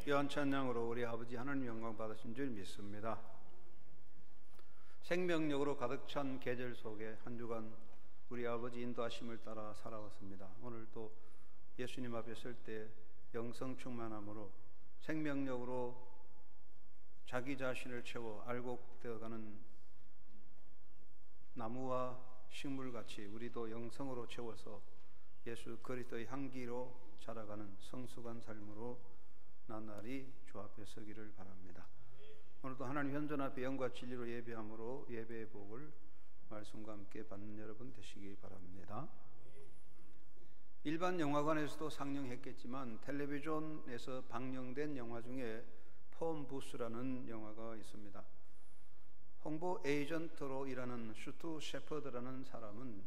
귀한 찬양으로 우리 아버지 하나님 영광 받으신 줄 믿습니다. 생명력으로 가득 찬 계절 속에 한 주간 우리 아버지 인도하심을 따라 살아왔습니다. 오늘 또 예수님 앞에 설 때 영성 충만함으로 생명력으로 자기 자신을 채워 알곡되어가는 나무와 식물같이 우리도 영성으로 채워서 예수 그리스도의 향기로 자라가는 성숙한 삶으로 나날이 주 앞에 서기를 바랍니다. 오늘도 하나님 현존 앞에 영과 진리로 예배함으로 예배의 복을 말씀과 함께 받는 여러분 되시기 바랍니다. 일반 영화관에서도 상영했겠지만 텔레비전에서 방영된 영화 중에 폼부스라는 영화가 있습니다. 홍보 에이전트로 일하는 슈트 셰퍼드라는 사람은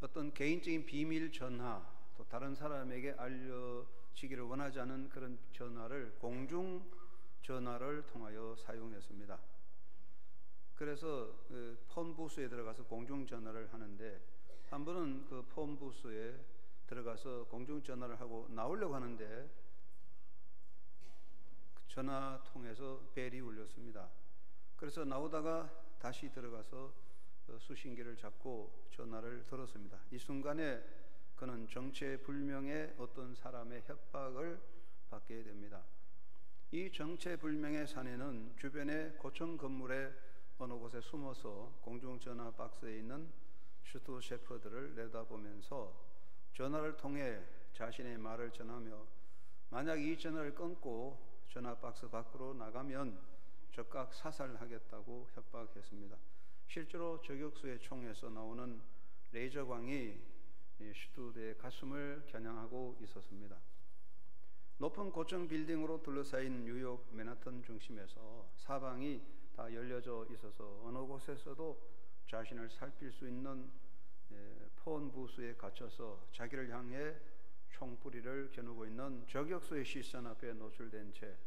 어떤 개인적인 비밀 전화, 또 다른 사람에게 알려지기를 원하지 않은 그런 전화를 공중 전화를 통하여 사용했습니다. 그래서 그 폰부스에 들어가서 공중 전화를 하는데 한 번은 그 폰부스에 들어가서 공중 전화를 하고 나오려고 하는데 전화통에서 벨이 울렸습니다. 그래서 나오다가 다시 들어가서 수신기를 잡고 전화를 들었습니다. 이 순간에 그는 정체불명의 어떤 사람의 협박을 받게 됩니다. 이 정체불명의 사내는 주변의 고층 건물의 어느 곳에 숨어서 공중전화 박스에 있는 슈트 셰퍼드를 내다보면서 전화를 통해 자신의 말을 전하며 만약 이 전화를 끊고 전화 박스 밖으로 나가면 즉각 사살하겠다고 협박했습니다. 실제로 저격수의 총에서 나오는 레이저광이 슈트의 가슴을 겨냥하고 있었습니다. 높은 고층 빌딩으로 둘러싸인 뉴욕 맨하튼 중심에서 사방이 다 열려져 있어서 어느 곳에서도 자신을 살필 수 있는 폰부스에 갇혀서 자기를 향해 총뿌리를 겨누고 있는 저격수의 시선 앞에 노출된 채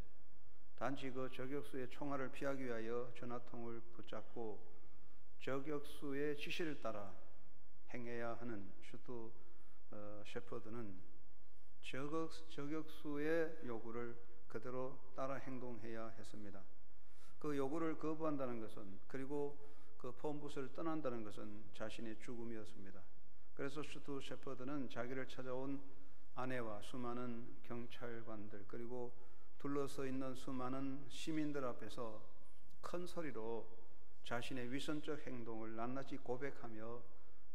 단지 그 저격수의 총알을 피하기 위하여 전화통을 붙잡고 저격수의 지시를 따라 행해야 하는 슈트 셰퍼드는 저격수의 요구를 그대로 따라 행동해야 했습니다. 그 요구를 거부한다는 것은, 그리고 그 폰부스를 떠난다는 것은 자신의 죽음이었습니다. 그래서 슈트 셰퍼드는 자기를 찾아온 아내와 수많은 경찰관들 그리고 둘러서 있는 수많은 시민들 앞에서 큰 소리로 자신의 위선적 행동을 낱낱이 고백하며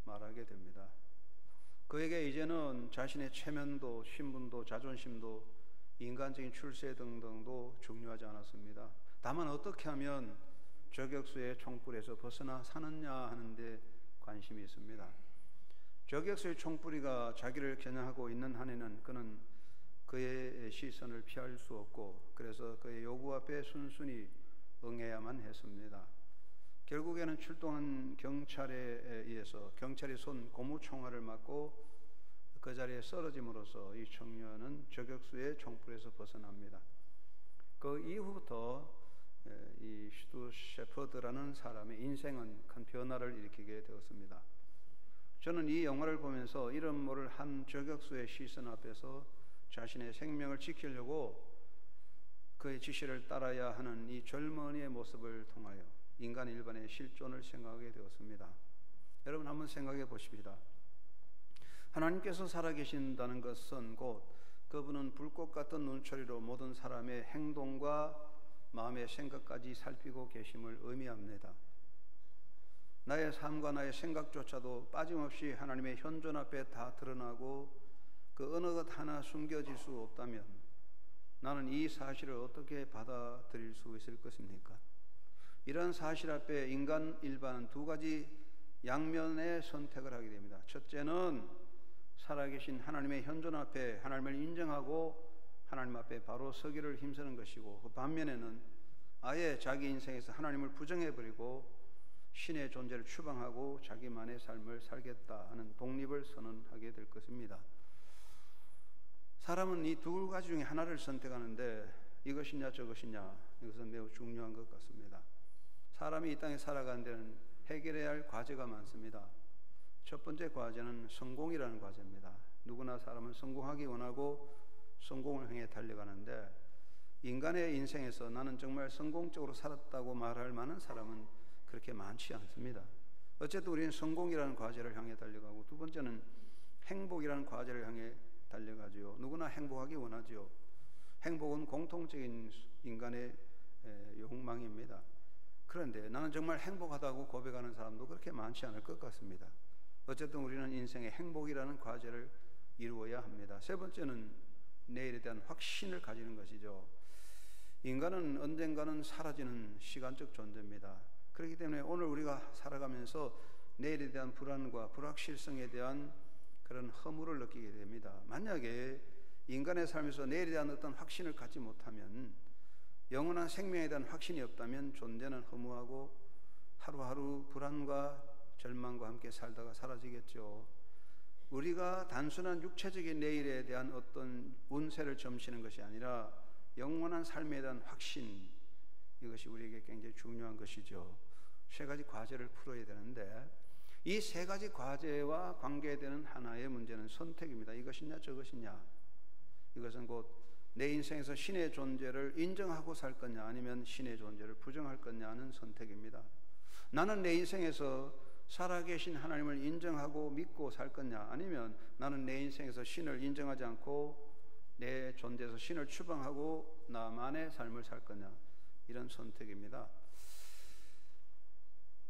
말하게 됩니다. 그에게 이제는 자신의 체면도 신분도 자존심도 인간적인 출세 등등도 중요하지 않았습니다. 다만 어떻게 하면 저격수의 총불에서 벗어나 사느냐 하는 데 관심이 있습니다. 저격수의 총뿌리가 자기를 겨냥하고 있는 한에는 그는 그의 시선을 피할 수 없고 그래서 그의 요구 앞에 순순히 응해야만 했습니다. 결국에는 출동한 경찰에 의해서 경찰이 쏜 고무총알을 맞고 그 자리에 쓰러짐으로써 이 청년은 저격수의 총불에서 벗어납니다. 그 이후부터 이 슈트 셰퍼드라는 사람의 인생은 큰 변화를 일으키게 되었습니다. 저는 이 영화를 보면서 이름 모를 한 저격수의 시선 앞에서 자신의 생명을 지키려고 그의 지시를 따라야 하는 이 젊은이의 모습을 통하여 인간 일반의 실존을 생각하게 되었습니다. 여러분 한번 생각해 보십시다. 하나님께서 살아계신다는 것은 곧 그분은 불꽃 같은 눈초리로 모든 사람의 행동과 마음의 생각까지 살피고 계심을 의미합니다. 나의 삶과 나의 생각조차도 빠짐없이 하나님의 현존 앞에 다 드러나고 그 어느 것 하나 숨겨질 수 없다면 나는 이 사실을 어떻게 받아들일 수 있을 것입니까? 이런 사실 앞에 인간 일반은 두 가지 양면의 선택을 하게 됩니다. 첫째는 살아계신 하나님의 현존 앞에 하나님을 인정하고 하나님 앞에 바로 서기를 힘쓰는 것이고, 그 반면에는 아예 자기 인생에서 하나님을 부정해버리고 신의 존재를 추방하고 자기만의 삶을 살겠다 하는 독립을 선언하게 될 것입니다. 사람은 이 두 가지 중에 하나를 선택하는데 이것이냐 저것이냐, 이것은 매우 중요한 것 같습니다. 사람이 이 땅에 살아가는 데는 해결해야 할 과제가 많습니다. 첫 번째 과제는 성공이라는 과제입니다. 누구나 사람은 성공하기 원하고 성공을 향해 달려가는데 인간의 인생에서 나는 정말 성공적으로 살았다고 말할 만한 사람은 그렇게 많지 않습니다. 어쨌든 우리는 성공이라는 과제를 향해 달려가고, 두 번째는 행복이라는 과제를 향해 달려가지요. 누구나 행복하기 원하지요. 행복은 공통적인 인간의 욕망입니다. 그런데 나는 정말 행복하다고 고백하는 사람도 그렇게 많지 않을 것 같습니다. 어쨌든 우리는 인생의 행복이라는 과제를 이루어야 합니다. 세 번째는 내일에 대한 확신을 가지는 것이죠. 인간은 언젠가는 사라지는 시간적 존재입니다. 그렇기 때문에 오늘 우리가 살아가면서 내일에 대한 불안과 불확실성에 대한 그런 허물을 느끼게 됩니다. 만약에 인간의 삶에서 내일에 대한 어떤 확신을 갖지 못하면, 영원한 생명에 대한 확신이 없다면 존재는 허무하고 하루하루 불안과 절망과 함께 살다가 사라지겠죠. 우리가 단순한 육체적인 내일에 대한 어떤 운세를 점치는 것이 아니라 영원한 삶에 대한 확신, 이것이 우리에게 굉장히 중요한 것이죠. 세 가지 과제를 풀어야 되는데, 이 세 가지 과제와 관계되는 하나의 문제는 선택입니다. 이것이냐 저것이냐. 이것은 곧 내 인생에서 신의 존재를 인정하고 살 거냐, 아니면 신의 존재를 부정할 거냐 하는 선택입니다. 나는 내 인생에서 살아계신 하나님을 인정하고 믿고 살 거냐, 아니면 나는 내 인생에서 신을 인정하지 않고 내 존재에서 신을 추방하고 나만의 삶을 살 거냐, 이런 선택입니다.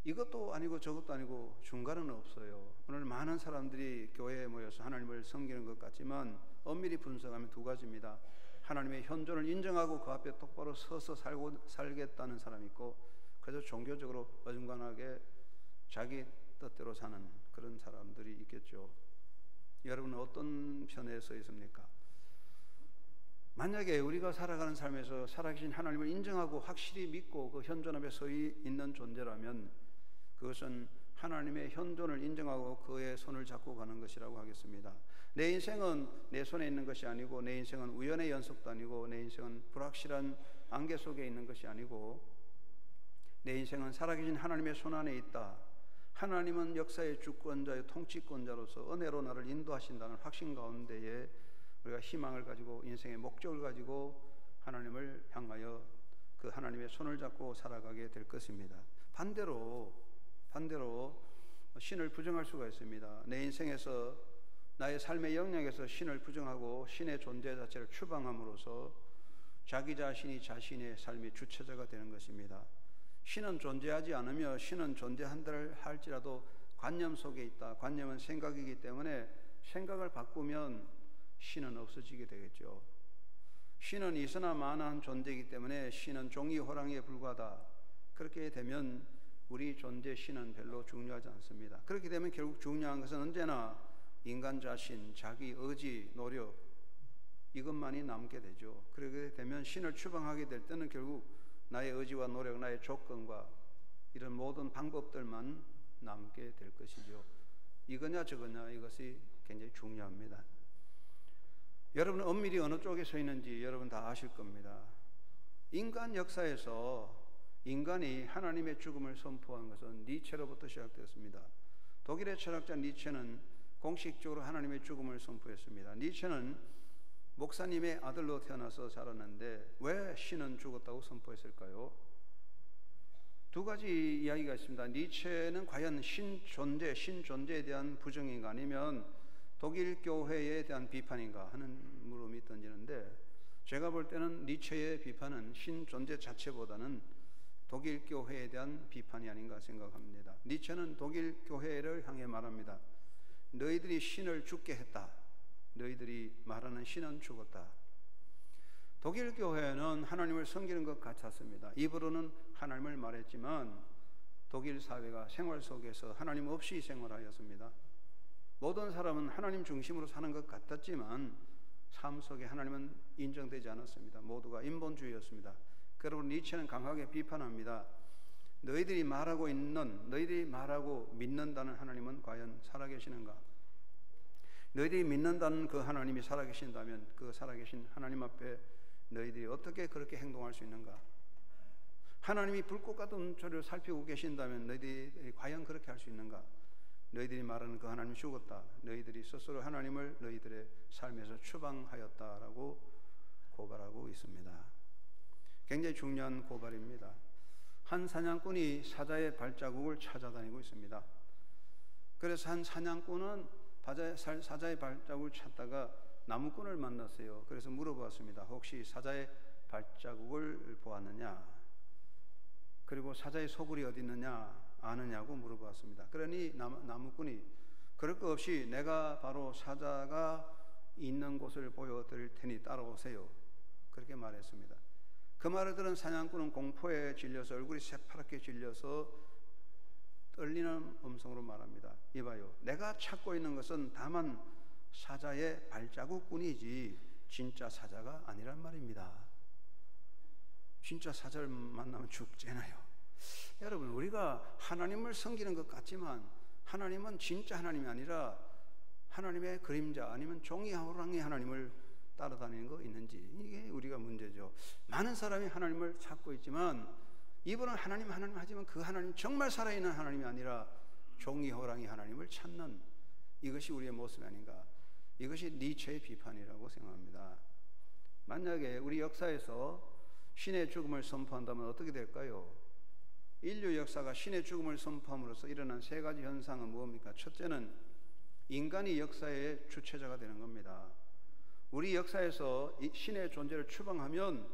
이것도 아니고 저것도 아니고 중간은 없어요. 오늘 많은 사람들이 교회에 모여서 하나님을 섬기는 것 같지만 엄밀히 분석하면 두 가지입니다. 하나님의 현존을 인정하고 그 앞에 똑바로 서서 살겠다는 사람이 있고, 그래서 종교적으로 어중간하게 자기 뜻대로 사는 그런 사람들이 있겠죠. 여러분은 어떤 편에 서 있습니까? 만약에 우리가 살아가는 삶에서 살아계신 하나님을 인정하고 확실히 믿고 그 현존 앞에 서 있는 존재라면, 그것은 하나님의 현존을 인정하고 그의 손을 잡고 가는 것이라고 하겠습니다. 내 인생은 내 손에 있는 것이 아니고, 내 인생은 우연의 연속도 아니고, 내 인생은 불확실한 안개 속에 있는 것이 아니고, 내 인생은 살아계신 하나님의 손 안에 있다. 하나님은 역사의 주권자의 통치권자로서 은혜로 나를 인도하신다는 확신 가운데에 우리가 희망을 가지고 인생의 목적을 가지고 하나님을 향하여 그 하나님의 손을 잡고 살아가게 될 것입니다. 반대로 신을 부정할 수가 있습니다. 내 인생에서, 나의 삶의 영역에서 신을 부정하고 신의 존재 자체를 추방함으로써 자기 자신이 자신의 삶의 주체자가 되는 것입니다. 신은 존재하지 않으며 신은 존재한다 할지라도 관념 속에 있다. 관념은 생각이기 때문에 생각을 바꾸면 신은 없어지게 되겠죠. 신은 있으나 마나한 존재이기 때문에 신은 종이 호랑이에 불과하다. 그렇게 되면 우리 존재 신은 별로 중요하지 않습니다. 그렇게 되면 결국 중요한 것은 언제나 인간 자신, 자기 의지, 노력, 이것만이 남게 되죠. 그렇게 되면 신을 추방하게 될 때는 결국 나의 의지와 노력, 나의 조건과 이런 모든 방법들만 남게 될 것이죠. 이거냐 저거냐, 이것이 굉장히 중요합니다. 여러분은 엄밀히 어느 쪽에 서 있는지 여러분 다 아실 겁니다. 인간 역사에서 인간이 하나님의 죽음을 선포한 것은 니체로부터 시작되었습니다. 독일의 철학자 니체는 공식적으로 하나님의 죽음을 선포했습니다. 니체는 목사님의 아들로 태어나서 자랐는데 왜 신은 죽었다고 선포했을까요? 두 가지 이야기가 있습니다. 니체는 과연 신존재에 대한 부정인가, 아니면 독일 교회에 대한 비판인가 하는 물음이 던지는데, 제가 볼 때는 니체의 비판은 신존재 자체보다는 독일 교회에 대한 비판이 아닌가 생각합니다. 니체는 독일 교회를 향해 말합니다. 너희들이 신을 죽게 했다. 너희들이 말하는 신은 죽었다. 독일 교회는 하나님을 섬기는 것 같았습니다. 입으로는 하나님을 말했지만 독일 사회가 생활 속에서 하나님 없이 생활하였습니다. 모든 사람은 하나님 중심으로 사는 것 같았지만 삶 속에 하나님은 인정되지 않았습니다. 모두가 인본주의였습니다. 그러므로 니체는 강하게 비판합니다. 너희들이 말하고 믿는다는 하나님은 과연 살아계시는가? 너희들이 믿는다는 그 하나님이 살아계신다면 그 살아계신 하나님 앞에 너희들이 어떻게 그렇게 행동할 수 있는가? 하나님이 불꽃 같은 눈초리를 살피고 계신다면 너희들이 과연 그렇게 할 수 있는가? 너희들이 말하는 그 하나님 죽었다. 너희들이 스스로 하나님을 너희들의 삶에서 추방하였다라고 고발하고 있습니다. 굉장히 중요한 고발입니다. 한 사냥꾼이 사자의 발자국을 찾아다니고 있습니다. 그래서 한 사냥꾼은 사자의 발자국을 찾다가 나무꾼을 만났어요. 그래서 물어보았습니다. 혹시 사자의 발자국을 보았느냐? 그리고 사자의 소굴이 어디 있느냐 아느냐고 물어보았습니다. 그러니 나무꾼이 그럴 것 없이 내가 바로 사자가 있는 곳을 보여드릴 테니 따라오세요. 그렇게 말했습니다. 그 말을 들은 사냥꾼은 공포에 질려서 얼굴이 새파랗게 질려서 떨리는 음성으로 말합니다. 이봐요, 내가 찾고 있는 것은 다만 사자의 발자국뿐이지 진짜 사자가 아니란 말입니다. 진짜 사자를 만나면 죽잖아요. 여러분, 우리가 하나님을 섬기는 것 같지만 하나님은 진짜 하나님이 아니라 하나님의 그림자 아니면 종이 호랑이 하나님을 따라다니는 거 있는지, 이게 우리가 문제죠. 많은 사람이 하나님을 찾고 있지만 이분은 하나님 하지만 그 하나님 정말 살아있는 하나님이 아니라 종이 호랑이 하나님을 찾는, 이것이 우리의 모습이 아닌가. 이것이 니체의 비판이라고 생각합니다. 만약에 우리 역사에서 신의 죽음을 선포한다면 어떻게 될까요? 인류 역사가 신의 죽음을 선포함으로써 일어난 세 가지 현상은 무엇입니까? 첫째는 인간이 역사의 주체자가 되는 겁니다. 우리 역사에서 신의 존재를 추방하면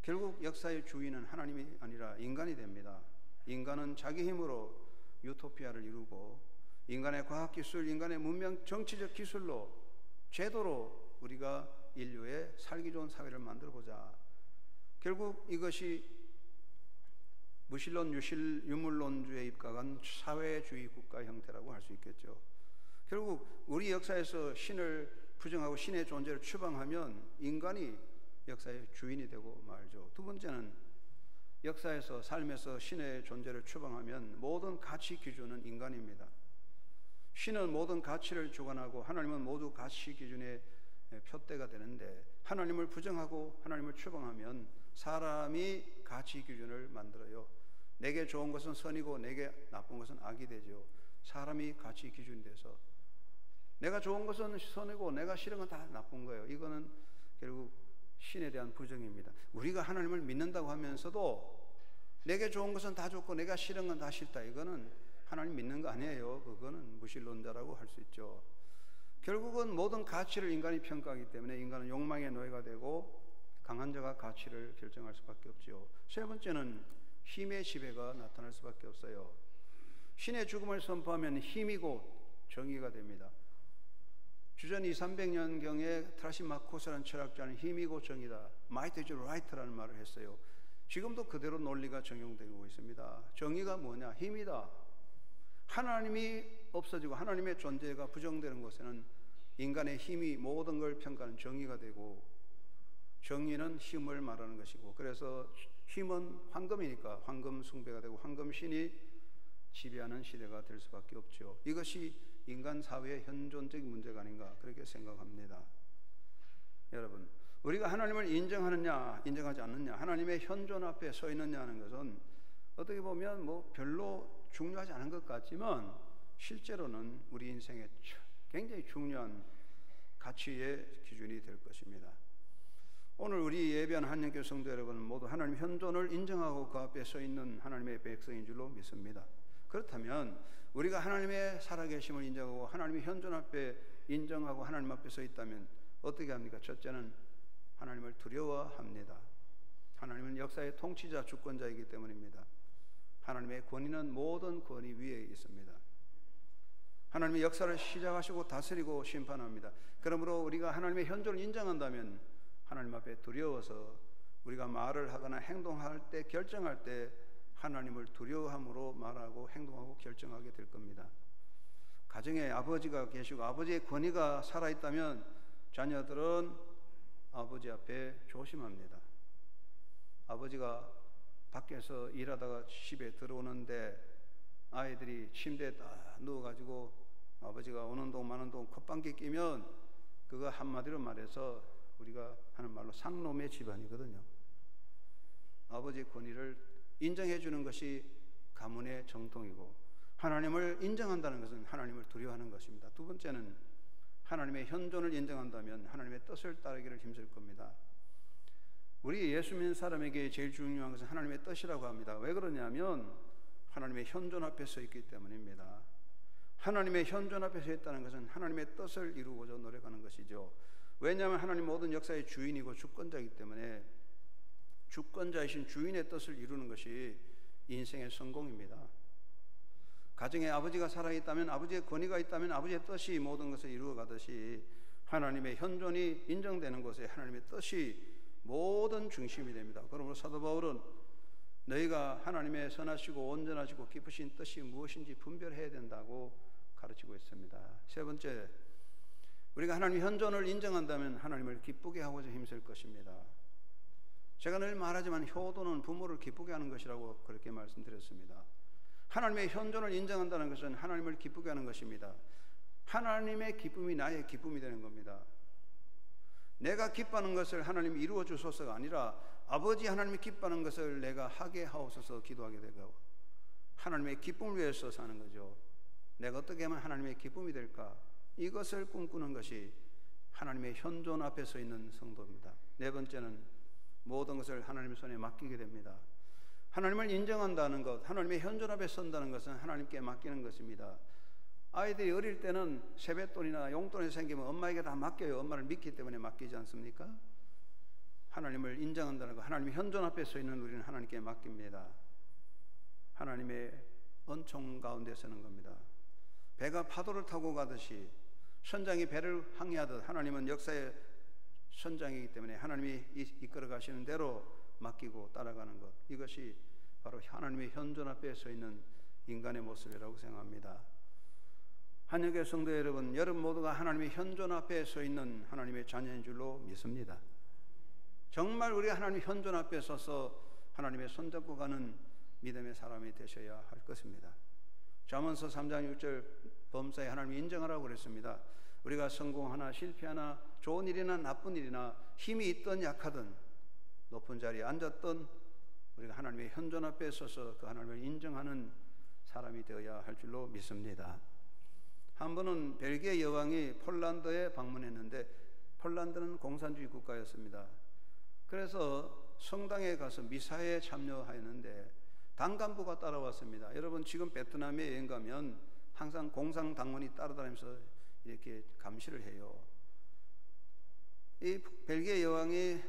결국 역사의 주인은 하나님이 아니라 인간이 됩니다. 인간은 자기 힘으로 유토피아를 이루고 인간의 과학기술, 인간의 문명, 정치적 기술로, 제도로 우리가 인류의 살기 좋은 사회를 만들어보자. 결국 이것이 무신론, 유물론주의에 입각한 사회주의 국가 형태라고 할 수 있겠죠. 결국 우리 역사에서 신을 부정하고 신의 존재를 추방하면 인간이 역사의 주인이 되고 말죠. 두 번째는 역사에서, 삶에서 신의 존재를 추방하면 모든 가치 기준은 인간입니다. 신은 모든 가치를 주관하고 하나님은 모두 가치 기준의 표대가 되는데, 하나님을 부정하고 하나님을 추방하면 사람이 가치 기준을 만들어요. 내게 좋은 것은 선이고 내게 나쁜 것은 악이 되죠. 사람이 가치 기준이 돼서 내가 좋은 것은 선이고 내가 싫은 건 다 나쁜 거예요. 이거는 결국 신에 대한 부정입니다. 우리가 하나님을 믿는다고 하면서도 내게 좋은 것은 다 좋고 내가 싫은 건 다 싫다, 이거는 하나님 믿는 거 아니에요. 그거는 무신론자라고 할 수 있죠. 결국은 모든 가치를 인간이 평가하기 때문에 인간은 욕망의 노예가 되고 강한 자가 가치를 결정할 수밖에 없죠. 세 번째는 힘의 지배가 나타날 수밖에 없어요. 신의 죽음을 선포하면 힘이 곧 정의가 됩니다. 주전 200~300년경에 트라시마코스라는 철학자는 힘이 곧 정의다, Might is right라는 말을 했어요. 지금도 그대로 논리가 적용되고 있습니다. 정의가 뭐냐? 힘이다. 하나님이 없어지고 하나님의 존재가 부정되는 곳에는 인간의 힘이 모든 걸 평가하는 정의가 되고, 정의는 힘을 말하는 것이고, 그래서 힘은 황금이니까 황금 숭배가 되고 황금신이 지배하는 시대가 될 수밖에 없죠. 이것이 인간 사회의 현존적인 문제가 아닌가, 그렇게 생각합니다. 여러분, 우리가 하나님을 인정하느냐 인정하지 않느냐, 하나님의 현존 앞에 서 있느냐 하는 것은 어떻게 보면 별로 중요하지 않은 것 같지만 실제로는 우리 인생의 굉장히 중요한 가치의 기준이 될 것입니다. 오늘 우리 예배한 한영교회 성도 여러분 모두 하나님 현존을 인정하고 그 앞에 서 있는 하나님의 백성인 줄로 믿습니다. 그렇다면 우리가 하나님의 살아계심을 인정하고 하나님의 현존 앞에 인정하고 하나님 앞에 서 있다면 어떻게 합니까? 첫째는 하나님을 두려워합니다. 하나님은 역사의 통치자, 주권자이기 때문입니다. 하나님의 권위는 모든 권위 위에 있습니다. 하나님의 역사를 시작하시고 다스리고 심판합니다. 그러므로 우리가 하나님의 현존을 인정한다면 하나님 앞에 두려워서 우리가 말을 하거나 행동할 때, 결정할 때 하나님을 두려워함으로 말하고 행동하고 결정하게 될 겁니다. 가정에 아버지가 계시고 아버지의 권위가 살아있다면 자녀들은 아버지 앞에 조심합니다. 아버지가 밖에서 일하다가 집에 들어오는데 아이들이 침대에 딱 누워가지고 아버지가 오는 동 마는 동 콧방귀 끼면 그거 한마디로 말해서 우리가 하는 말로 상놈의 집안이거든요. 아버지의 권위를 인정해 주는 것이 가문의 정통이고 하나님을 인정한다는 것은 하나님을 두려워하는 것입니다. 두 번째는 하나님의 현존을 인정한다면 하나님의 뜻을 따르기를 힘쓸 겁니다. 우리 예수 믿는 사람에게 제일 중요한 것은 하나님의 뜻이라고 합니다. 왜 그러냐면 하나님의 현존 앞에 서 있기 때문입니다. 하나님의 현존 앞에 서 있다는 것은 하나님의 뜻을 이루고자 노력하는 것이죠. 왜냐하면 하나님 모든 역사의 주인이고 주권자이기 때문에 주권자이신 주인의 뜻을 이루는 것이 인생의 성공입니다. 가정에 아버지가 살아있다면, 아버지의 권위가 있다면 아버지의 뜻이 모든 것을 이루어가듯이 하나님의 현존이 인정되는 곳에 하나님의 뜻이 모든 중심이 됩니다. 그러므로 사도 바울은 너희가 하나님의 선하시고 온전하시고 기쁘신 뜻이 무엇인지 분별해야 된다고 가르치고 있습니다. 세 번째, 우리가 하나님의 현존을 인정한다면 하나님을 기쁘게 하고자 힘쓸 것입니다. 제가 늘 말하지만 효도는 부모를 기쁘게 하는 것이라고 그렇게 말씀드렸습니다. 하나님의 현존을 인정한다는 것은 하나님을 기쁘게 하는 것입니다. 하나님의 기쁨이 나의 기쁨이 되는 겁니다. 내가 기뻐하는 것을 하나님이 이루어 주소서가 아니라 아버지 하나님이 기뻐하는 것을 내가 하게 하옵소서 기도하게 되고 하나님의 기쁨을 위해서 사는 거죠. 내가 어떻게 하면 하나님의 기쁨이 될까? 이것을 꿈꾸는 것이 하나님의 현존 앞에 서 있는 성도입니다. 네 번째는 모든 것을 하나님의 손에 맡기게 됩니다. 하나님을 인정한다는 것, 하나님의 현존 앞에 선다는 것은 하나님께 맡기는 것입니다. 아이들이 어릴 때는 세뱃돈이나 용돈이 생기면 엄마에게 다 맡겨요. 엄마를 믿기 때문에 맡기지 않습니까? 하나님을 인정한다는 것, 하나님의 현존 앞에 서 있는 우리는 하나님께 맡깁니다. 하나님의 은총 가운데 서는 겁니다. 배가 파도를 타고 가듯이 선장이 배를 항해하듯 하나님은 역사의 선장이기 때문에 하나님이 이끌어 가시는 대로 맡기고 따라가는 것, 이것이 바로 하나님의 현존 앞에 서 있는 인간의 모습이라고 생각합니다. 한영교회 성도 여러분, 여러분 모두가 하나님의 현존 앞에 서 있는 하나님의 자녀인 줄로 믿습니다. 정말 우리가 하나님의 현존 앞에 서서 하나님의 손잡고 가는 믿음의 사람이 되셔야 할 것입니다. 잠언서 3장 6절 범사에 하나님을 인정하라고 그랬습니다. 우리가 성공하나 실패하나 좋은 일이나 나쁜 일이나 힘이 있든 약하든 높은 자리에 앉았던 우리가 하나님의 현존 앞에 서서 그 하나님을 인정하는 사람이 되어야 할 줄로 믿습니다. 한 번은 벨기에 여왕이 폴란드에 방문했는데 폴란드는 공산주의 국가였습니다. 그래서 성당에 가서 미사에 참여하였는데 당 간부가 따라왔습니다. 여러분 지금 베트남에 여행 가면 항상 공산당원이 따라다니면서 이렇게 감시를 해요. 이 벨기에 여왕이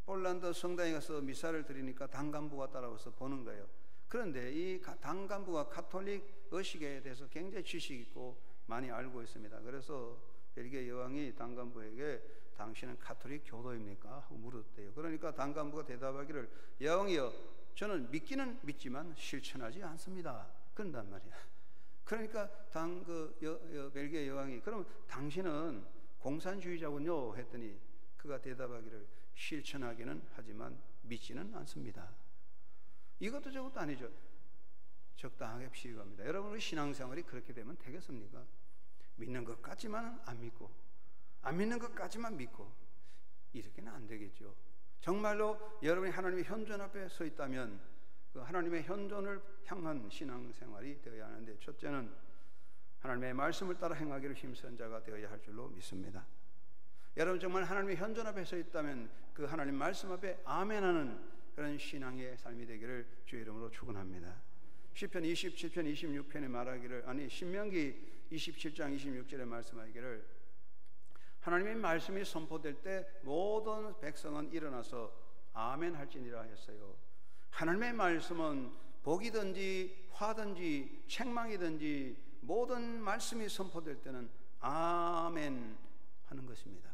폴란드 성당에 가서 미사를 드리니까 당 간부가 따라와서 보는 거예요. 그런데 이 당 간부가 가톨릭 의식에 대해서 굉장히 지식 있고 많이 알고 있습니다. 그래서 벨기에 여왕이 당 간부에게 당신은 가톨릭 교도입니까? 하고 물었대요. 그러니까 당 간부가 대답하기를 여왕이여 저는 믿기는 믿지만 실천하지 않습니다. 그런단 말이야. 그러니까 벨기에 여왕이 그럼 당신은 공산주의자군요 했더니 그가 대답하기를 실천하기는 하지만 믿지는 않습니다. 이것도 저것도 아니죠. 적당하게 필요합니다. 여러분의 신앙생활이 그렇게 되면 되겠습니까? 믿는 것 같지만 안 믿고 안 믿는 것 같지만 믿고 이렇게는 안 되겠죠. 정말로 여러분이 하나님의 현존 앞에 서 있다면 그 하나님의 현존을 향한 신앙생활이 되어야 하는데 첫째는 하나님의 말씀을 따라 행하기를 힘쓰는 자가 되어야 할 줄로 믿습니다. 여러분 정말 하나님의 현존 앞에 서 있다면 그 하나님 말씀 앞에 아멘하는 그런 신앙의 삶이 되기를 주의 이름으로 축원합니다. 시편 27편 26편에 말하기를 신명기 27장 26절에 말씀하기를 하나님의 말씀이 선포될 때 모든 백성은 일어나서 아멘 할지니라 했어요. 하나님의 말씀은 복이든지 화든지 책망이든지 모든 말씀이 선포될 때는 아멘 하는 것입니다.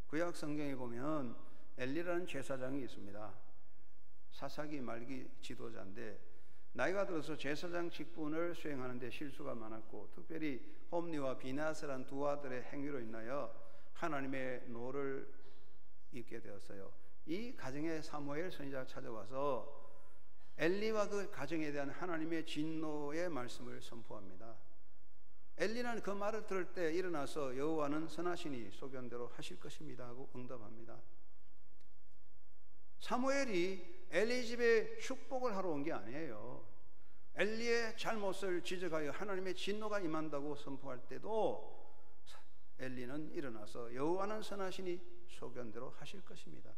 구약 성경에 보면 엘리라는 제사장이 있습니다. 사사기 말기 지도자인데 나이가 들어서 제사장 직분을 수행하는데 실수가 많았고 특별히 홈리와 비나스란 두 아들의 행위로 인하여 하나님의 노를 입게 되었어요. 이 가정에 사무엘 선지자가 찾아와서 엘리와 그 가정에 대한 하나님의 진노의 말씀을 선포합니다. 엘리는 그 말을 들을 때 일어나서 여호와는 선하시니 소견대로 하실 것입니다 하고 응답합니다. 사무엘이 엘리 집에 축복을 하러 온 게 아니에요. 엘리의 잘못을 지적하여 하나님의 진노가 임한다고 선포할 때도 엘리는 일어나서 여호와는 선하시니 소견대로 하실 것입니다.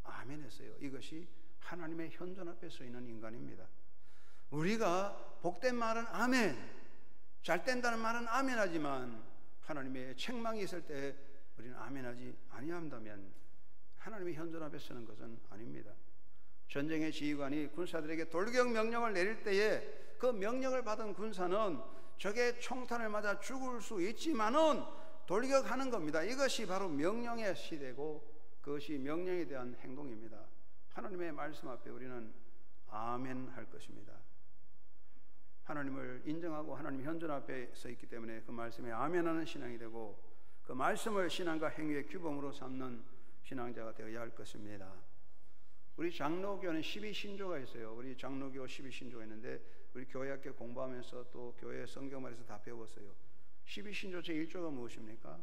아멘 했어요. 이것이 하나님의 현존 앞에 서 있는 인간입니다. 우리가 복된 말은 아멘, 잘 된다는 말은 아멘 하지만 하나님의 책망이 있을 때 우리는 아멘하지 아니한다면 하나님의 현존 앞에 서는 것은 아닙니다. 전쟁의 지휘관이 군사들에게 돌격 명령을 내릴 때에 그 명령을 받은 군사는 적의 총탄을 맞아 죽을 수 있지만은 돌격하는 겁니다. 이것이 바로 명령의 시대고 그것이 명령에 대한 행동입니다. 하나님의 말씀 앞에 우리는 아멘 할 것입니다. 하나님을 인정하고 하나님 현존 앞에 서 있기 때문에 그 말씀에 아멘하는 신앙이 되고 그 말씀을 신앙과 행위의 규범으로 삼는 신앙자가 되어야 할 것입니다. 우리 장로교는 12신조가 있어요. 우리 장로교 12신조가 있는데 우리 교회학교 공부하면서 또 교회 성경말에서 다 배웠어요. 12신조 제1조가 무엇입니까?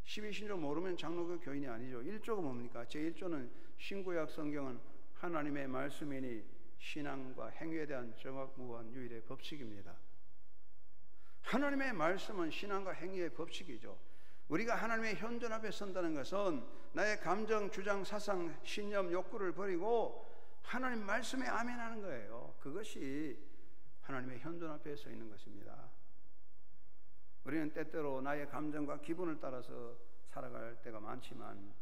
12신조 모르면 장로교 교인이 아니죠. 1조가 뭡니까? 제1조는 신구약 성경은 하나님의 말씀이니 신앙과 행위에 대한 정확무한 유일의 법칙입니다. 하나님의 말씀은 신앙과 행위의 법칙이죠. 우리가 하나님의 현존 앞에 선다는 것은 나의 감정, 주장, 사상, 신념, 욕구를 버리고 하나님 말씀에 아멘하는 거예요. 그것이 하나님의 현존 앞에 서 있는 것입니다. 우리는 때때로 나의 감정과 기분을 따라서 살아갈 때가 많지만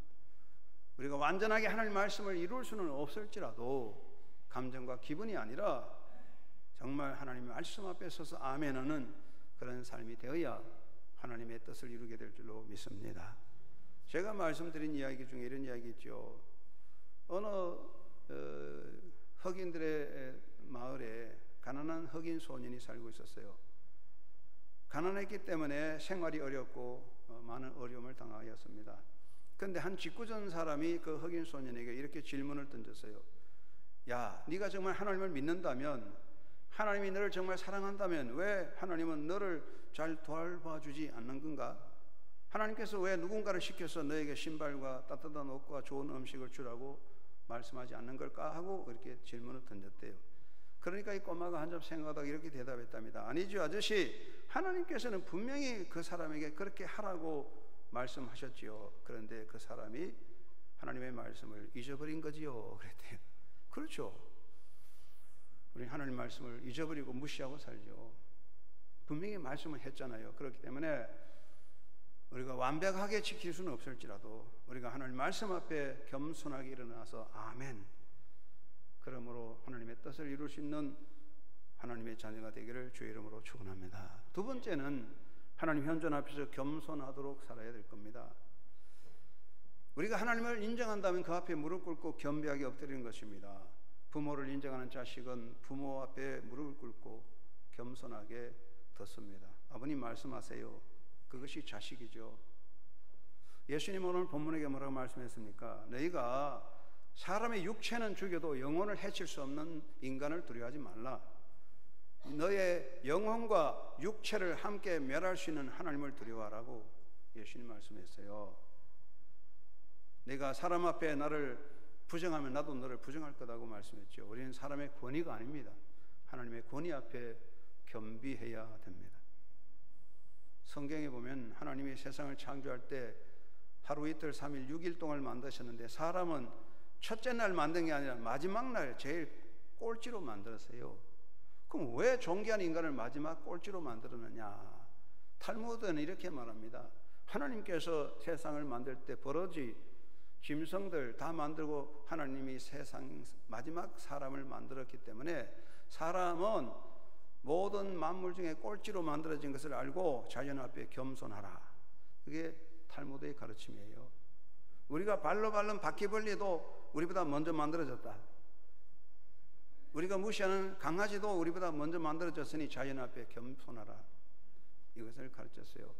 우리가 완전하게 하나님 말씀을 이룰 수는 없을지라도 감정과 기분이 아니라 정말 하나님 말씀 앞에 서서 아멘하는 그런 삶이 되어야 하나님의 뜻을 이루게 될 줄로 믿습니다. 제가 말씀드린 이야기 중에 이런 이야기 있죠. 어느 흑인들의 마을에 가난한 흑인 소년이 살고 있었어요. 가난했기 때문에 생활이 어렵고 많은 어려움을 당하였습니다. 그런데 한 직구전 사람이 그 흑인 소년에게 이렇게 질문을 던졌어요. 야, 네가 정말 하나님을 믿는다면, 하나님이 너를 정말 사랑한다면 왜 하나님은 너를 잘 돌봐주지 않는 건가? 하나님께서 왜 누군가를 시켜서 너에게 신발과 따뜻한 옷과 좋은 음식을 주라고 말씀하지 않는 걸까? 하고 이렇게 질문을 던졌대요. 그러니까 이 꼬마가 한참 생각하다가 이렇게 대답했답니다. 아니죠, 아저씨. 하나님께서는 분명히 그 사람에게 그렇게 하라고 말씀하셨지요. 그런데 그 사람이 하나님의 말씀을 잊어버린 거지요. 그랬대요. 그렇죠. 우리 하나님 말씀을 잊어버리고 무시하고 살죠. 분명히 말씀을 했잖아요. 그렇기 때문에 우리가 완벽하게 지킬 수는 없을지라도 우리가 하나님 말씀 앞에 겸손하게 일어나서 아멘, 그러므로 하나님의 뜻을 이룰 수 있는 하나님의 자녀가 되기를 주의 이름으로 축원합니다. 두 번째는 하나님 현존 앞에서 겸손하도록 살아야 될 겁니다. 우리가 하나님을 인정한다면 그 앞에 무릎 꿇고 겸비하게 엎드리는 것입니다. 부모를 인정하는 자식은 부모 앞에 무릎을 꿇고 겸손하게 듣습니다. 아버님 말씀하세요. 그것이 자식이죠. 예수님 오늘 본문에게 뭐라고 말씀했습니까? 너희가 사람의 육체는 죽여도 영혼을 해칠 수 없는 인간을 두려워하지 말라. 너의 영혼과 육체를 함께 멸할 수 있는 하나님을 두려워하라고 예수님 말씀했어요. 내가 사람 앞에 나를 부정하면 나도 너를 부정할 거다고 말씀했죠. 우리는 사람의 권위가 아닙니다. 하나님의 권위 앞에 겸비해야 됩니다. 성경에 보면 하나님이 세상을 창조할 때 하루 이틀 3일 6일 동안 만드셨는데 사람은 첫째 날 만든 게 아니라 마지막 날 제일 꼴찌로 만들었어요. 그럼 왜 존귀한 인간을 마지막 꼴찌로 만들었느냐? 탈무드는 이렇게 말합니다. 하나님께서 세상을 만들 때 버러지, 짐승들 다 만들고 하나님이 세상 마지막 사람을 만들었기 때문에 사람은 모든 만물 중에 꼴찌로 만들어진 것을 알고 자연 앞에 겸손하라. 그게 탈무드의 가르침이에요. 우리가 발로 밟는 바퀴벌레도 우리보다 먼저 만들어졌다. 우리가 무시하는 강아지도 우리보다 먼저 만들어졌으니 자연 앞에 겸손하라. 이것을 가르쳤어요.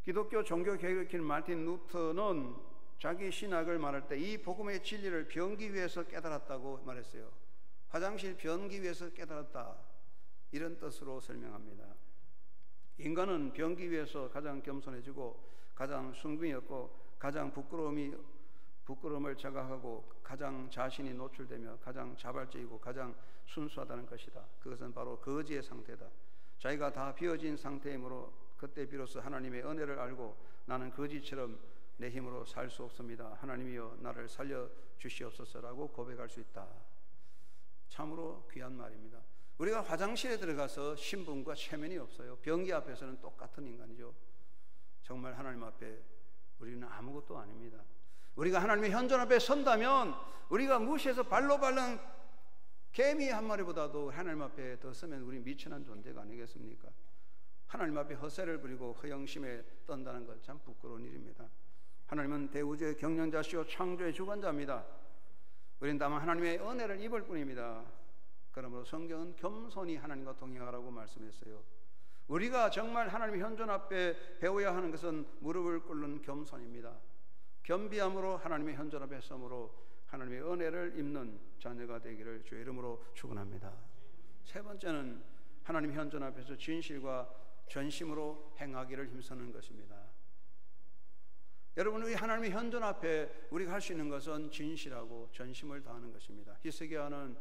기독교 종교 개혁을 일으킨 마틴 루터는 자기 신학을 말할 때 이 복음의 진리를 변기 위해서 깨달았다고 말했어요. 화장실 변기 위해서 깨달았다, 이런 뜻으로 설명합니다. 인간은 변기 위해서 가장 겸손해지고 가장 숭뵼이 없고 가장 부끄러움이 부끄러움을 자각하고 가장 자신이 노출되며 가장 자발적이고 가장 순수하다는 것이다. 그것은 바로 거지의 상태다. 자기가 다 비워진 상태이므로 그때 비로소 하나님의 은혜를 알고 나는 거지처럼 내 힘으로 살 수 없습니다. 하나님이여 나를 살려주시옵소서라고 고백할 수 있다. 참으로 귀한 말입니다. 우리가 화장실에 들어가서 신분과 체면이 없어요. 변기 앞에서는 똑같은 인간이죠. 정말 하나님 앞에 우리는 아무것도 아닙니다. 우리가 하나님의 현존 앞에 선다면 우리가 무시해서 발로 밟는 개미 한 마리보다도 하나님 앞에 더 서면 우리 미천한 존재가 아니겠습니까? 하나님 앞에 허세를 부리고 허영심에 떤다는 것 참 부끄러운 일입니다. 하나님은 대우주의 경영자시오 창조의 주관자입니다. 우리는 다만 하나님의 은혜를 입을 뿐입니다. 그러므로 성경은 겸손히 하나님과 동행하라고 말씀했어요. 우리가 정말 하나님의 현존 앞에 배워야 하는 것은 무릎을 꿇는 겸손입니다. 겸비함으로 하나님의 현존 앞에 서므로 하나님의 은혜를 입는 자녀가 되기를 주의 이름으로 축원합니다. 세 번째는 하나님의 현존 앞에서 진실과 전심으로 행하기를 힘쓰는 것입니다. 여러분, 우리 하나님의 현존 앞에 우리가 할 수 있는 것은 진실하고 전심을 다하는 것입니다. 히스기야는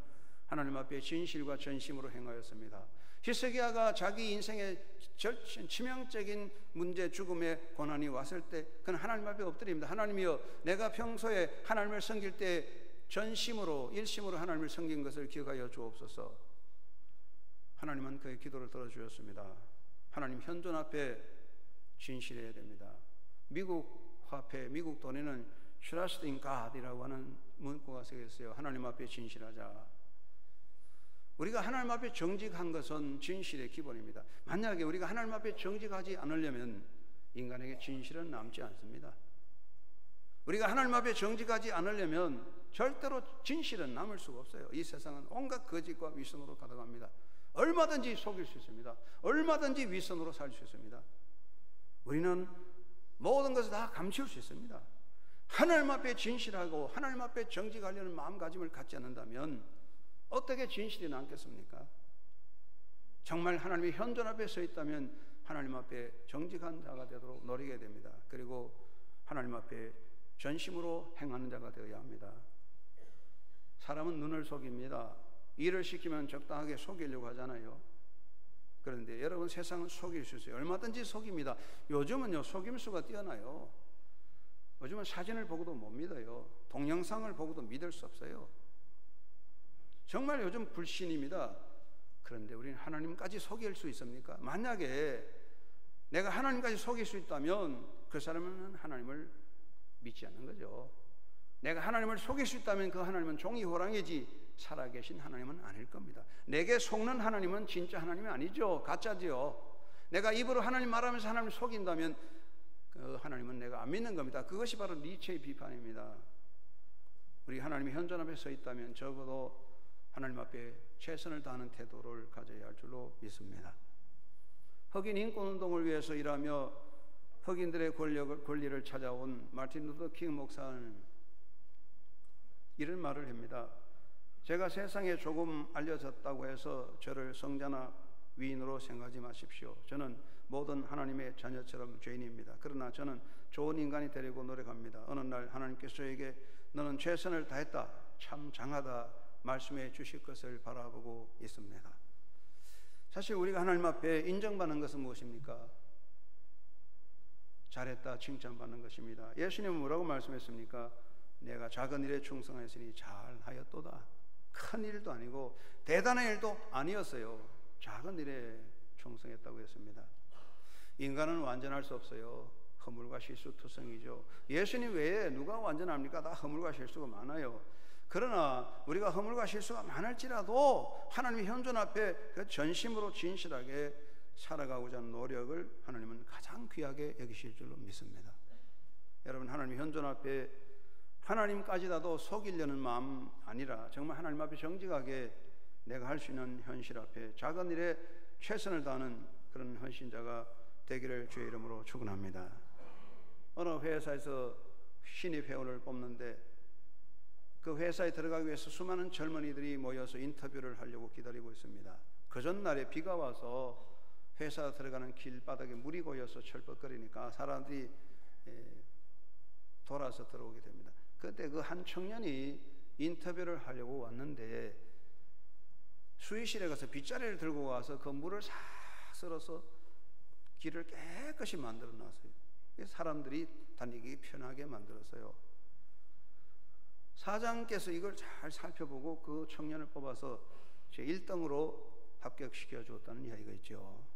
하나님 앞에 진실과 전심으로 행하였습니다. 히스기야가 자기 인생의 치명적인 문제, 죽음의 고난이 왔을 때 그는 하나님 앞에 엎드립니다. 하나님이여, 내가 평소에 하나님을 섬길 때 전심으로 일심으로 하나님을 섬긴 것을 기억하여 주옵소서. 하나님은 그의 기도를 들어주셨습니다. 하나님 현존 앞에 진실해야 됩니다. 미국 화폐, 미국 돈에는 Trust in God이라고 하는 문구가 쓰여 있어요. 하나님 앞에 진실하자. 우리가 하나님 앞에 정직한 것은 진실의 기본입니다. 만약에 우리가 하나님 앞에 정직하지 않으려면 인간에게 진실은 남지 않습니다. 우리가 하나님 앞에 정직하지 않으려면 절대로 진실은 남을 수가 없어요. 이 세상은 온갖 거짓과 위선으로 가득합니다. 얼마든지 속일 수 있습니다. 얼마든지 위선으로 살 수 있습니다. 우리는 모든 것을 다 감출 수 있습니다. 하나님 앞에 진실하고 하나님 앞에 정직하려는 마음가짐을 갖지 않는다면 어떻게 진실이 남겠습니까? 정말 하나님의 현존 앞에 서 있다면 하나님 앞에 정직한 자가 되도록 노리게 됩니다. 그리고 하나님 앞에 전심으로 행하는 자가 되어야 합니다. 사람은 눈을 속입니다. 일을 시키면 적당하게 속이려고 하잖아요. 그런데 여러분, 세상은 속일 수 있어요. 얼마든지 속입니다. 요즘은요, 속임수가 뛰어나요. 요즘은 사진을 보고도 못 믿어요. 동영상을 보고도 믿을 수 없어요. 정말 요즘 불신입니다. 그런데 우리는 하나님까지 속일 수 있습니까? 만약에 내가 하나님까지 속일 수 있다면 그 사람은 하나님을 믿지 않는 거죠. 내가 하나님을 속일 수 있다면 그 하나님은 종이 호랑이지 살아계신 하나님은 아닐 겁니다. 내게 속는 하나님은 진짜 하나님이 아니죠. 가짜지요. 내가 입으로 하나님 말하면서 하나님을 속인다면 그 하나님은 내가 안 믿는 겁니다. 그것이 바로 니체의 비판입니다. 우리 하나님의 현존 앞에 서 있다면 적어도 하나님 앞에 최선을 다하는 태도를 가져야 할 줄로 믿습니다. 흑인 인권운동을 위해서 일하며 흑인들의 권리를 찾아온 마틴 루터 킹 목사는 이런 말을 합니다. 제가 세상에 조금 알려졌다고 해서 저를 성자나 위인으로 생각하지 마십시오. 저는 모든 하나님의 자녀처럼 죄인입니다. 그러나 저는 좋은 인간이 되려고 노력합니다. 어느 날 하나님께서 저에게 너는 최선을 다했다, 참 장하다 말씀해 주실 것을 바라보고 있습니다. 사실 우리가 하나님 앞에 인정받는 것은 무엇입니까? 잘했다 칭찬받는 것입니다. 예수님은 뭐라고 말씀했습니까? 내가 작은 일에 충성하였으니 잘하였도다. 큰 일도 아니고 대단한 일도 아니었어요. 작은 일에 충성했다고 했습니다. 인간은 완전할 수 없어요. 허물과 실수투성이죠. 예수님 외에 누가 완전합니까? 다 허물과 실수가 많아요. 그러나 우리가 허물과 실수가 많을지라도 하나님의 현존 앞에 그 전심으로 진실하게 살아가고자 하는 노력을 하나님은 가장 귀하게 여기실 줄로 믿습니다. 여러분, 하나님의 현존 앞에 하나님까지라도 속이려는 마음 아니라 정말 하나님 앞에 정직하게 내가 할 수 있는 현실 앞에 작은 일에 최선을 다하는 그런 헌신자가 되기를 주의 이름으로 축원합니다. 어느 회사에서 신입 회원을 뽑는데 그 회사에 들어가기 위해서 수많은 젊은이들이 모여서 인터뷰를 하려고 기다리고 있습니다. 그 전날에 비가 와서 회사 들어가는 길바닥에 물이 고여서 철벅거리니까 사람들이 돌아서 들어오게 됩니다. 그때 그 한 청년이 인터뷰를 하려고 왔는데 수의실에 가서 빗자루를 들고 와서 그 물을 싹 썰어서 길을 깨끗이 만들어 놨어요. 사람들이 다니기 편하게 만들었어요. 사장께서 이걸 잘 살펴보고 그 청년을 뽑아서 제 1등으로 합격시켜 주었다는 이야기가 있죠.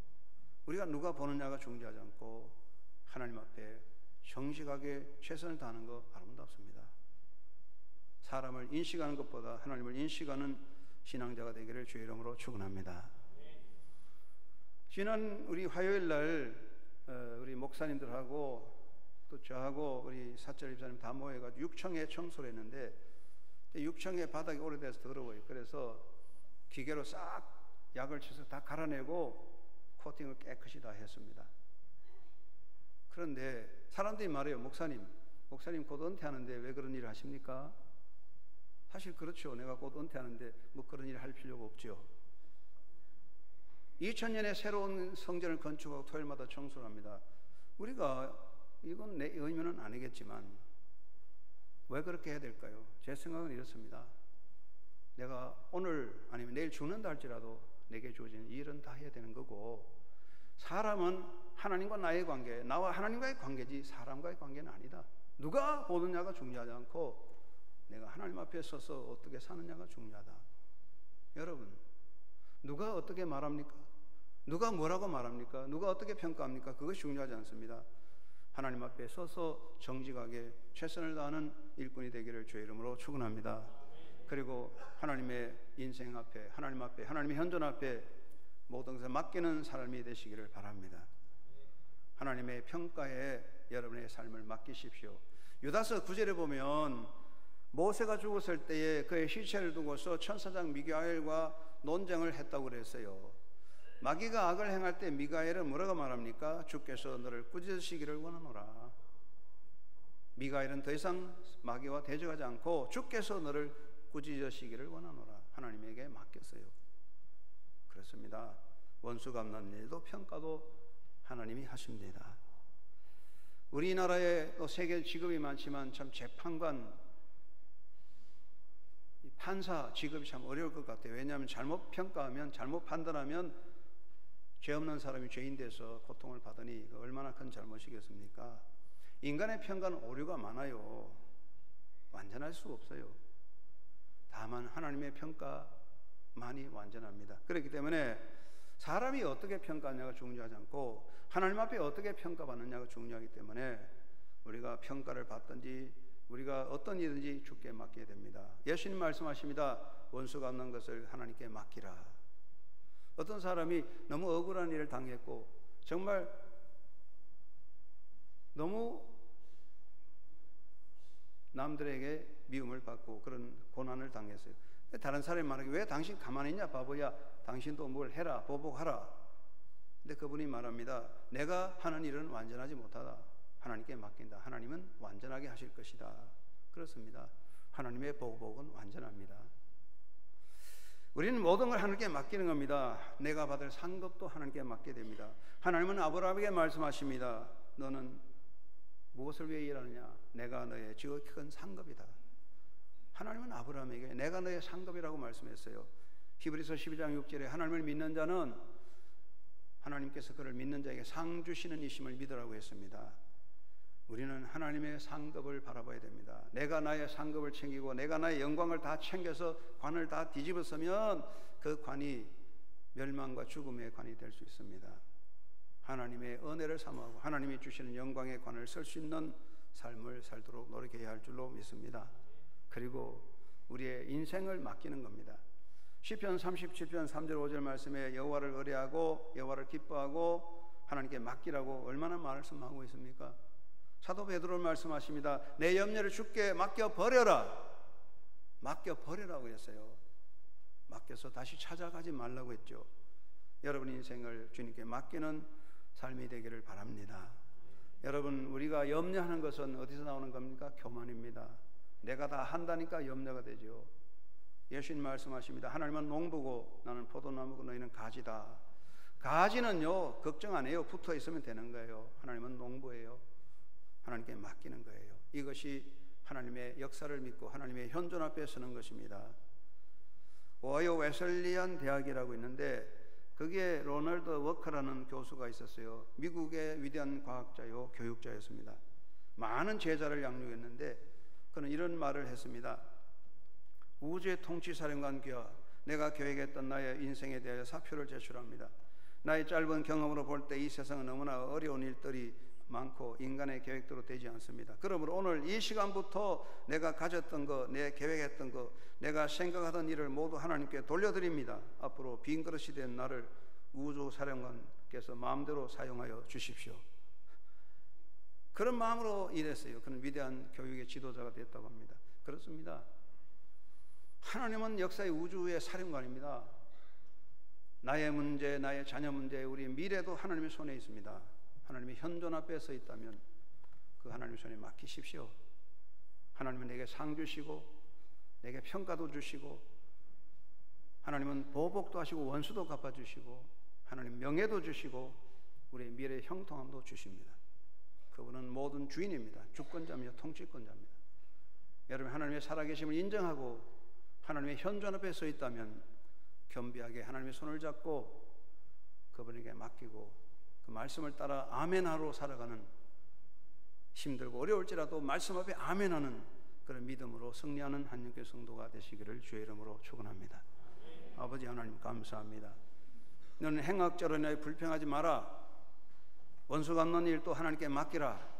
우리가 누가 보느냐가 중요하지 않고 하나님 앞에 정직하게 최선을 다하는 것 아름답습니다. 사람을 인식하는 것보다 하나님을 인식하는 신앙자가 되기를 주의 이름으로 축원합니다. 지난 우리 화요일 날 우리 목사님들하고 또 저하고 우리 사철 집사님 다 모여가지고 6층에 청소를 했는데 6층의 바닥이 오래돼서 더러워요. 그래서 기계로 싹 약을 쳐서 다 갈아내고 코팅을 깨끗이 다 했습니다. 그런데 사람들이 말해요. 목사님 곧 은퇴하는데 왜 그런 일을 하십니까? 사실 그렇죠. 내가 곧 은퇴하는데 뭐 그런 일을 할 필요가 없죠. 2000년에 새로운 성전을 건축하고 토요일마다 청소를 합니다. 우리가 이건 내 의무는 아니겠지만 왜 그렇게 해야 될까요? 제 생각은 이렇습니다. 내가 오늘 아니면 내일 죽는다 할지라도 내게 주어진 일은 다 해야 되는 거고, 사람은 하나님과 나의 관계, 나와 하나님과의 관계지 사람과의 관계는 아니다. 누가 보느냐가 중요하지 않고 내가 하나님 앞에 서서 어떻게 사느냐가 중요하다. 여러분, 누가 어떻게 말합니까? 누가 뭐라고 말합니까? 누가 어떻게 평가합니까? 그것이 중요하지 않습니다. 하나님 앞에 서서 정직하게 최선을 다하는 일꾼이 되기를 주의 이름으로 축원합니다. 그리고 하나님의 인생 앞에, 하나님 앞에, 하나님의 현존 앞에 모든 것을 맡기는 사람이 되시기를 바랍니다. 하나님의 평가에 여러분의 삶을 맡기십시오. 유다서 9절에 보면 모세가 죽었을 때에 그의 시체를 두고서 천사장 미가엘과 논쟁을 했다고 그랬어요. 마귀가 악을 행할 때 미가엘은 뭐라고 말합니까? 주께서 너를 꾸짖으시기를 원하노라. 미가엘은 더 이상 마귀와 대적하지 않고 주께서 너를 꾸짖으시기를 원하노라. 하나님에게 맡겼어요. 그렇습니다. 원수 갚는 일도 평가도 하나님이 하십니다. 우리나라에 또 세계 직업이 많지만 참 재판관, 판사 직업이 참 어려울 것 같아요. 왜냐하면 잘못 평가하면, 잘못 판단하면 죄 없는 사람이 죄인 돼서 고통을 받으니 얼마나 큰 잘못이겠습니까? 인간의 평가는 오류가 많아요. 완전할 수 없어요. 다만 하나님의 평가만이 완전합니다. 그렇기 때문에 사람이 어떻게 평가하냐가 중요하지 않고 하나님 앞에 어떻게 평가받느냐가 중요하기 때문에 우리가 평가를 받든지 우리가 어떤 일든지 주께 맡겨야 됩니다. 예수님 말씀하십니다. 원수 갚는 것을 하나님께 맡기라. 어떤 사람이 너무 억울한 일을 당했고 정말 너무 남들에게 미움을 받고 그런 고난을 당했어요. 다른 사람이 말하기, 왜 당신 가만히 있냐 바보야, 당신도 뭘 해라, 보복하라. 근데 그분이 말합니다. 내가 하는 일은 완전하지 못하다. 하나님께 맡긴다. 하나님은 완전하게 하실 것이다. 그렇습니다. 하나님의 보복은 완전합니다. 우리는 모든 걸 하나님께 맡기는 겁니다. 내가 받을 상급도 하나님께 맡게 됩니다. 하나님은 아브라함에게 말씀하십니다. 너는 무엇을 위해 일하느냐? 내가 너의 지극히 큰 상급이다. 하나님은 아브라함에게 내가 너의 상급이라고 말씀했어요. 히브리서 12장 6절에 하나님을 믿는 자는 하나님께서 그를 믿는 자에게 상 주시는 이심을 믿으라고 했습니다. 우리는 하나님의 상급을 바라봐야 됩니다. 내가 나의 상급을 챙기고 내가 나의 영광을 다 챙겨서 관을 다 뒤집었으면 그 관이 멸망과 죽음의 관이 될 수 있습니다. 하나님의 은혜를 사모하고 하나님이 주시는 영광의 관을 쓸 수 있는 삶을 살도록 노력해야 할 줄로 믿습니다. 그리고 우리의 인생을 맡기는 겁니다. 시편 37편 3절 5절 말씀에 여호와를 의뢰하고 여호와를 기뻐하고 하나님께 맡기라고 얼마나 말씀하고 있습니까? 사도 베드로 말씀하십니다. 내 염려를 주께 맡겨버려라. 맡겨버리라고 했어요. 맡겨서 다시 찾아가지 말라고 했죠. 여러분 인생을 주님께 맡기는 삶이 되기를 바랍니다. 여러분, 우리가 염려하는 것은 어디서 나오는 겁니까? 교만입니다. 내가 다 한다니까 염려가 되죠. 예수님 말씀하십니다. 하나님은 농부고 나는 포도나무고 너희는 가지다. 가지는요 걱정 안 해요. 붙어 있으면 되는 거예요. 하나님은 농부예요. 하나님께 맡기는 거예요. 이것이 하나님의 역사를 믿고 하나님의 현존 앞에 서는 것입니다. 오하이오 웨슬리안 대학이라고 있는데 거기에 로널드 워커라는 교수가 있었어요. 미국의 위대한 과학자요 교육자였습니다. 많은 제자를 양육했는데 그는 이런 말을 했습니다. 우주의 통치사령관 귀하, 내가 계획했던 나의 인생에 대하여 사표를 제출합니다. 나의 짧은 경험으로 볼 때 이 세상은 너무나 어려운 일들이 많고 인간의 계획대로 되지 않습니다. 그러므로 오늘 이 시간부터 내가 가졌던 거, 내 계획했던 거, 내가 생각하던 일을 모두 하나님께 돌려드립니다. 앞으로 빈 그릇이 된 나를 우주사령관께서 마음대로 사용하여 주십시오. 그런 마음으로 일했어요. 그는 위대한 교육의 지도자가 됐다고 합니다. 그렇습니다. 하나님은 역사의 우주의 사령관입니다. 나의 문제, 나의 자녀 문제, 우리의 미래도 하나님의 손에 있습니다. 하나님의 현존 앞에 서 있다면 그 하나님의 손에 맡기십시오. 하나님은 내게 상 주시고 내게 평가도 주시고 하나님은 보복도 하시고 원수도 갚아주시고 하나님 명예도 주시고 우리의 미래의 형통함도 주십니다. 그분은 모든 주인입니다. 주권자며 통치권자입니다. 여러분 하나님의 살아계심을 인정하고 하나님의 현존 앞에 서 있다면 겸비하게 하나님의 손을 잡고 그분에게 맡기고 그 말씀을 따라 아멘하러 살아가는, 힘들고 어려울지라도 말씀 앞에 아멘하는 그런 믿음으로 승리하는 한영교회 성도가 되시기를 주의 이름으로 축원합니다. 아버지 하나님 감사합니다. 너는 행악자로 인하여 불평하지 마라. 원수 갚는 일도 하나님께 맡기라.